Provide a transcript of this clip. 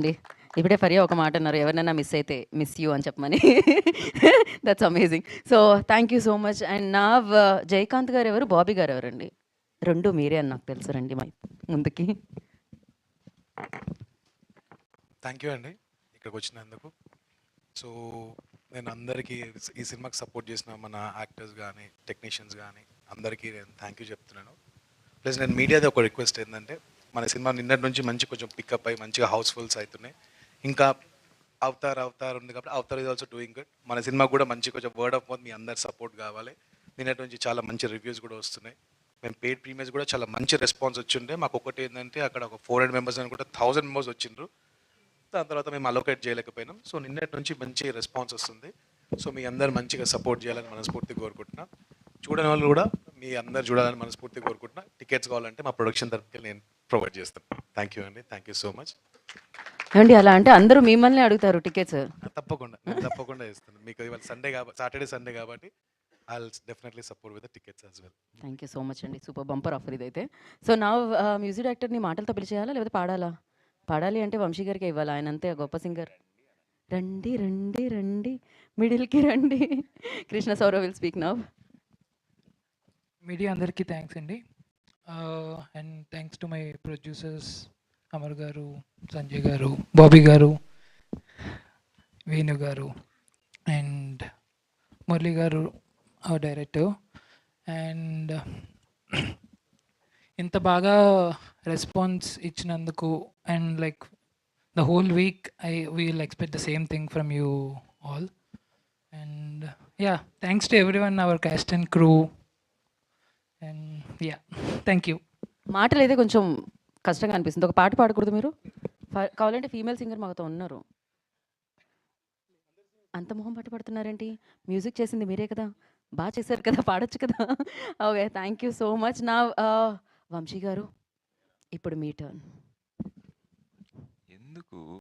అండి. ఇప్పుడే ఫరియా ఒక మాట అన్నారు. ఎవరినైనా మిస్ అయితే మిస్ యూ అని చెప్పమని. That's amazing. So, thank you so much. And now Jayakanth గారు ఎవరు? బాబీ గారు ఎవరండి? 2 మీరే అని నాకు తెలుసు. రండి ముందుకి. థ్యాంక్ యూ అండి ఇక్కడికి వచ్చినందుకు. సో నేను అందరికీ ఈ సినిమాకి సపోర్ట్ చేసిన మన యాక్టర్స్ కానీ టెక్నీషియన్స్ కానీ అందరికీ నేను థ్యాంక్ యూ చెప్తున్నాను. ప్లస్ నేను మీడియాది ఒక రిక్వెస్ట్ ఏంటంటే మన సినిమా నిన్నటి నుంచి మంచి కొంచెం పికప్ అయ్యి మంచిగా హౌస్ఫుల్స్ అవుతున్నాయి. ఇంకా అవతార్ ఉంది కాబట్టి Avatar is also doing good. మన సినిమా కూడా మంచి కొంచెం వర్డ్ ఆఫ్ మౌత్ మీ అందరి సపోర్ట్ కావాలి. నిన్నటి నుంచి చాలా మంచి రివ్యూస్ కూడా వస్తున్నాయి. మేము పెయిడ్ ప్రీమియర్స్ కూడా చాలా మంచి రెస్పాన్స్ వచ్చిండే. మాకు ఒకటి ఏంటంటే అక్కడ ఒక 400 మెంబర్స్ అనుకుంటే 1000 మెంబర్స్ వచ్చిండ్రు. దాని తర్వాత మేము అలొకేట్ చేయలేకపోయినాం. సో నిన్నటి నుంచి మంచి రెస్పాన్స్ వస్తుంది. సో మీ అందరు మంచిగా సపోర్ట్ చేయాలని మనస్ఫూర్తిగా కోరుకుంటున్నా. చూడని వాళ్ళు కూడా మీ అందరు చూడాలని మనస్ఫూర్తిగా కోరుకుంటున్నా. టికెట్స్ కావాలంటే మా ప్రొడక్షన్ తరఫుకి నేను ప్రొవైడ్ చేస్తాను. థ్యాంక్ యూ అండి. Thank you so much. ఏమండి అలా అంటే అందరూ మిమ్మల్ని అడుగుతారు టికెట్స్. తప్పకుండా ఇస్తాను. మీకు ఇవాళ సండే కాబట్టి సాటర్డే సండే కాబట్టి I will definitely support with the tickets as well. Thank you so much అండి. సూపర్ బంపర్ ఆఫర్ ఇదైతే. సో నౌ మ్యూజిక్ డైరెక్టర్‌ని మాటలతో పిలిచేయాలా? లేకపోతే పాడాలా? పాడాలి అంటే వంశీ గారికే ఇవ్వాలి. ఆయన అంతే గొప్ప సింగర్. రండి రండి రండి మిడిల్‌కి రండి. Krishna Saurav will speak now. Media అందరికీ థ్యాంక్స్ అండి. And thanks to my producers Amar గారు, సంజయ్ గారు, బాబీ గారు, వేణు గారు అండ్ మురళి గారు డైరెక్టర్. అండ్ ఇంత బాగా రెస్పాన్స్ ఇచ్చినందుకు and like the whole week we will expect the same thing from you all. And yeah, thanks to everyone our cast and crew. And yeah, thank you. మాటలు అయితే కొంచెం కష్టంగా అనిపిస్తుంది. ఒక పాట పాడకూడదు మీరు? కావాలంటే ఫీమేల్ సింగర్ మాతో ఉన్నారు. అంత మొహం పాట పడుతున్నారేంటి? మ్యూజిక్ చేసింది మీరే కదా, బాగా చేశారు కదా, పాడొచ్చు కదా. Okay, thank you so much. నా వంశీ గారు ఇప్పుడు మీ టర్న్. ఎందుకు